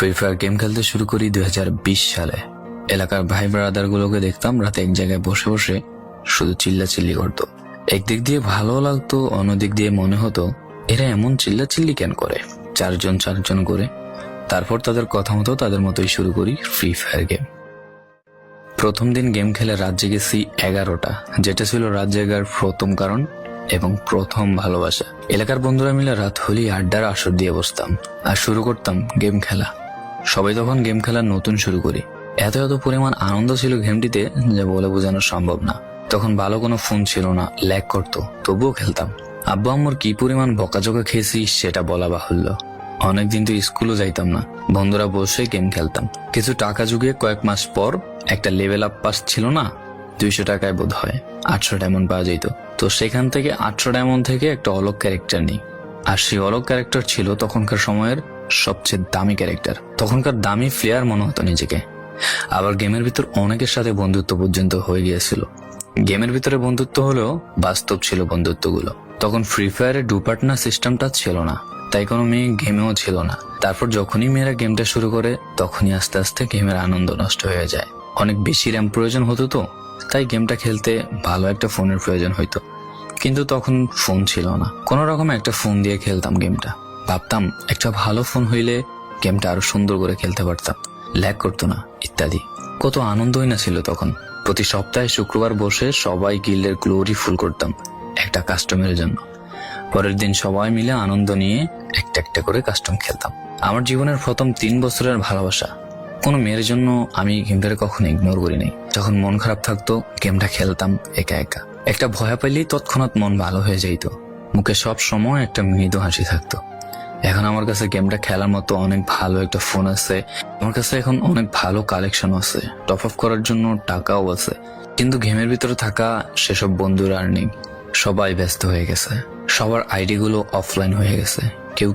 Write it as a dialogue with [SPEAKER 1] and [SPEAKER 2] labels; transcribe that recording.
[SPEAKER 1] Free fire game খেলতে শুরু করি 2020 সালে। এলাকার ভাই ব্রাদার গুলোকে দেখতাম রাতে এক জায়গায় বসে বসে শুধু চিল্লাচিল্লি করতো। একদিক দিয়ে ভালো লাগতো, অন্যদিক দিয়ে মনে হতো এরা এমন চিল্লাচিল্লি কেন করে, চারজন করে। তারপর তাদের কথা মতো তাদের মতোই শুরু করি ফ্রি ফায়ার গেম। প্রথম দিন গেম খেলে রাত জেগেছি 11টা, যেটা ছিল রাত জেগার প্রথম কারণ এবং প্রথম ভালোবাসা। এলাকার বন্ধুরা মিলে রাত হলেই আড্ডার আসর দিয়ে বসতাম আর শুরু করতাম গেম খেলা। সবাই তখন গেম খেলা নতুন শুরু করি। এত পরিমাণ আনন্দ ছিল গেমটিতে যা বলে বোঝানো সম্ভব না। তখন ভালো কোনো ফোন ছিল না, ল্যাগ করতো, তবুও খেলতাম। আব্বু আম্মুর কি পরিমাণ বকাঝকা খেয়েছি সেটা বলা বাহুল্য। অনেকদিন তো স্কুলও যাইতাম না, বন্ধুরা বসে গেম খেলতাম। কিছু টাকা জুগিয়ে কয়েক মাস পর একটা লেভেল আপ পাস ছিল না, 200 টাকায় বোধ হয় 800 ডায়মন্ড পাওয়া যেত। তো সেখান থেকে 800 ডায়মন্ড থেকে একটা অলগ ক্যারেক্টার নিই। আর সেই অলগ ক্যারেক্টার ছিল তখনকার সময়ের সবচেয়ে দামি ক্যারেক্টার। তখনকার দামি প্লেয়ার মনে হতো নিজেকে। আবার গেমের ভিতর অনেকের সাথে বন্ধুত্ব পর্যন্ত হয়ে গিয়েছিল। গেমের ভিতরে বন্ধুত্ব হলেও বাস্তব ছিল বন্ধুত্বগুলো। তখন ফ্রি ফায়ারে ডু পার্টনার সিস্টেমটা ছিল না, তাই কোনো মেয়ে গেমেও ছিল না। তারপর যখনই মেয়েরা গেমটা শুরু করে তখনই আস্তে আস্তে গেমের আনন্দ নষ্ট হয়ে যায়। অনেক বেশি র্যাম প্রয়োজন হতো, তো তাই গেমটা খেলতে ভালো একটা ফোনের প্রয়োজন হইতো। কিন্তু তখন ফোন ছিল না, কোনো রকম একটা ফোন দিয়ে খেলতাম গেমটা। ভাবতাম একটা ভালো ফোন হইলে গেমটা আরো সুন্দর করে খেলতে পারতাম, ল্যাগ করতো না ইত্যাদি। কত আনন্দই না ছিল তখন। প্রতি সপ্তাহে শুক্রবার বসে সবাই গিল্ডের গ্লোরি ফুল করতাম একটা কাস্টমের জন্য। পরের দিন সবাই মিলে আনন্দ নিয়ে একটা একটা করে কাস্টম খেলতাম। আমার জীবনের প্রথম 3 বছরের ভালোবাসা। কোনো মেয়ের জন্য আমি গেমটাকে কখনো ইগনোর করি নাই। যখন মন খারাপ থাকতো গেমটা খেলতাম একা একা। একটা ভয় পাইলেই তৎক্ষণাৎ মন ভালো হয়ে যাইতো, মুখে সব সময় একটা মৃদু হাসি থাকতো। এখন আমার কাছে গেমটা খেলার মতো অনেক ভালো একটা ফোন আছে, আমার কাছে এখন অনেক ভালো কালেকশন আছে, টপ আপ করার জন্য টাকাও আছে। কিন্তু গেমের ভিতরে থাকা সেসব বন্ধুরা আর নেই। সবাই ব্যস্ত হয়ে গেছে, সবার আইডি গুলো অফলাইন হয়ে গেছে। কেউ